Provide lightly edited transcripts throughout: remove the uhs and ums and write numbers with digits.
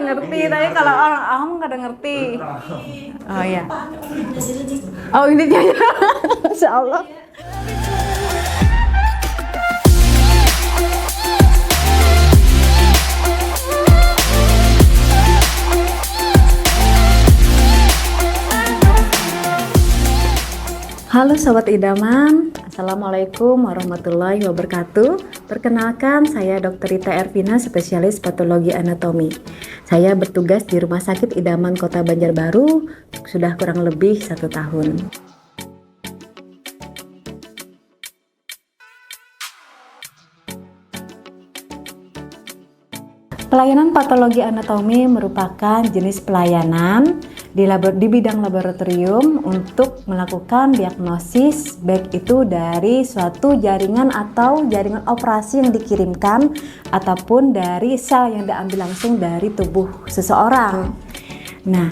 ngerti, tapi kalau orang awam nggak ada ngerti. Oh iya. Oh ini dia. Masya Allah. Halo Sobat Idaman, Assalamualaikum warahmatullahi wabarakatuh. Perkenalkan, saya Dr. Rita Ervina, spesialis patologi anatomi. Saya bertugas di Rumah Sakit Idaman Kota Banjarbaru sudah kurang lebih 1 tahun. Pelayanan patologi anatomi merupakan jenis pelayanan di bidang laboratorium untuk melakukan diagnosis, baik itu dari suatu jaringan atau jaringan operasi yang dikirimkan ataupun dari sel yang diambil langsung dari tubuh seseorang. Nah,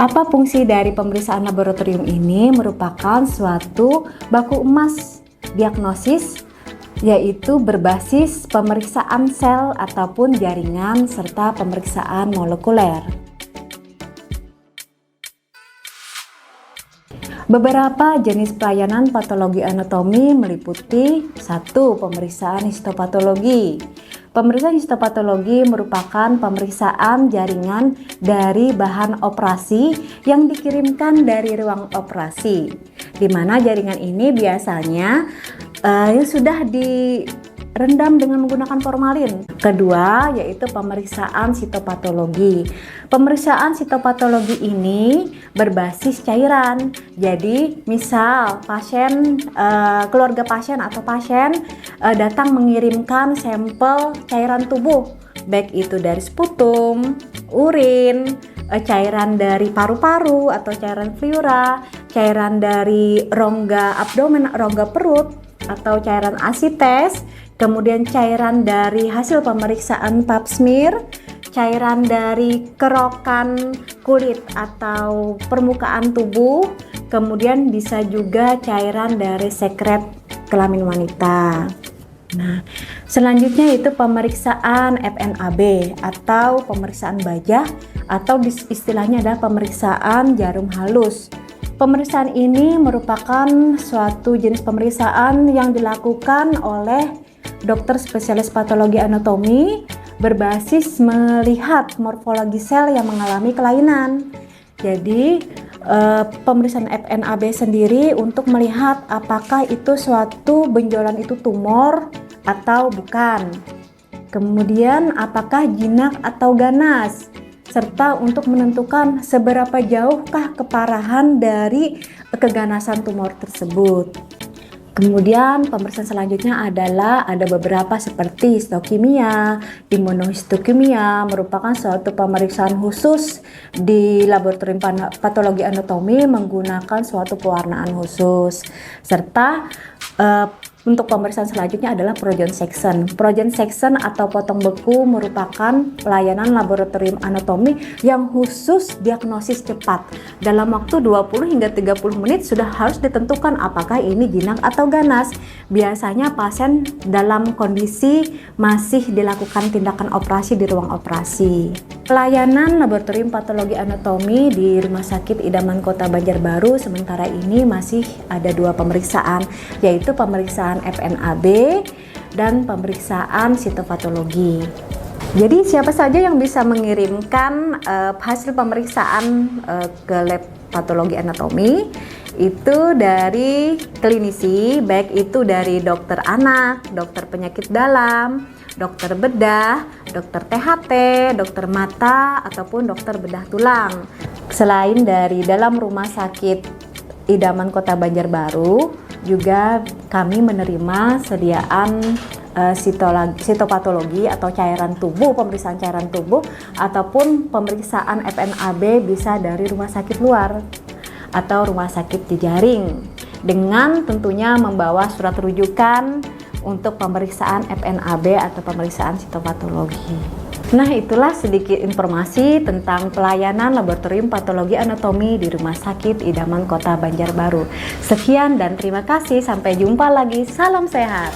apa fungsi dari pemeriksaan laboratorium ini? Merupakan suatu baku emas diagnosis, yaitu berbasis pemeriksaan sel ataupun jaringan serta pemeriksaan molekuler. Beberapa jenis pelayanan patologi anatomi meliputi 1. Pemeriksaan histopatologi. Pemeriksaan histopatologi merupakan pemeriksaan jaringan dari bahan operasi yang dikirimkan dari ruang operasi, di mana jaringan ini biasanya sudah direndam dengan menggunakan formalin. Kedua, yaitu pemeriksaan sitopatologi. Pemeriksaan sitopatologi ini berbasis cairan. Jadi, misal pasien, keluarga pasien atau pasien datang mengirimkan sampel cairan tubuh, baik itu dari sputum, urin, cairan dari paru-paru atau cairan pleura, cairan dari rongga abdomen, rongga perut, atau cairan asites, kemudian cairan dari hasil pemeriksaan pap smear, cairan dari kerokan kulit atau permukaan tubuh, kemudian bisa juga cairan dari sekret kelamin wanita. Nah, selanjutnya itu pemeriksaan FNAB atau pemeriksaan bajah, atau istilahnya adalah pemeriksaan jarum halus. Pemeriksaan ini merupakan suatu jenis pemeriksaan yang dilakukan oleh dokter spesialis patologi anatomi berbasis melihat morfologi sel yang mengalami kelainan. Jadi, pemeriksaan FNAB sendiri untuk melihat apakah itu suatu benjolan itu tumor atau bukan. Kemudian, apakah jinak atau ganas, serta untuk menentukan seberapa jauhkah keparahan dari keganasan tumor tersebut. Kemudian pemeriksaan selanjutnya adalah ada beberapa seperti histokimia, imunohistokimia, merupakan suatu pemeriksaan khusus di laboratorium patologi anatomi menggunakan suatu pewarnaan khusus. Serta untuk pemeriksaan selanjutnya adalah proton section. Proton section atau potong beku merupakan pelayanan laboratorium anatomi yang khusus diagnosis cepat. Dalam waktu 20 hingga 30 menit sudah harus ditentukan apakah ini jinak atau ganas. Biasanya pasien dalam kondisi masih dilakukan tindakan operasi di ruang operasi. Pelayanan laboratorium patologi anatomi di Rumah Sakit Idaman Kota Banjarbaru sementara ini masih ada 2 pemeriksaan, yaitu pemeriksaan FNAB dan pemeriksaan sitopatologi. Jadi siapa saja yang bisa mengirimkan hasil pemeriksaan ke lab patologi anatomi itu dari klinisi, baik itu dari dokter anak, dokter penyakit dalam, dokter bedah, dokter THT, dokter mata, ataupun dokter bedah tulang. Selain dari dalam Rumah Sakit Idaman Kota Banjarbaru, juga kami menerima sediaan sitopatologi atau cairan tubuh, pemeriksaan cairan tubuh, ataupun pemeriksaan FNAB bisa dari rumah sakit luar atau rumah sakit jejaring, dengan tentunya membawa surat rujukan untuk pemeriksaan FNAB atau pemeriksaan sitopatologi. Nah, itulah sedikit informasi tentang pelayanan laboratorium patologi anatomi di Rumah Sakit Idaman Kota Banjarbaru. Sekian dan terima kasih, sampai jumpa lagi, salam sehat.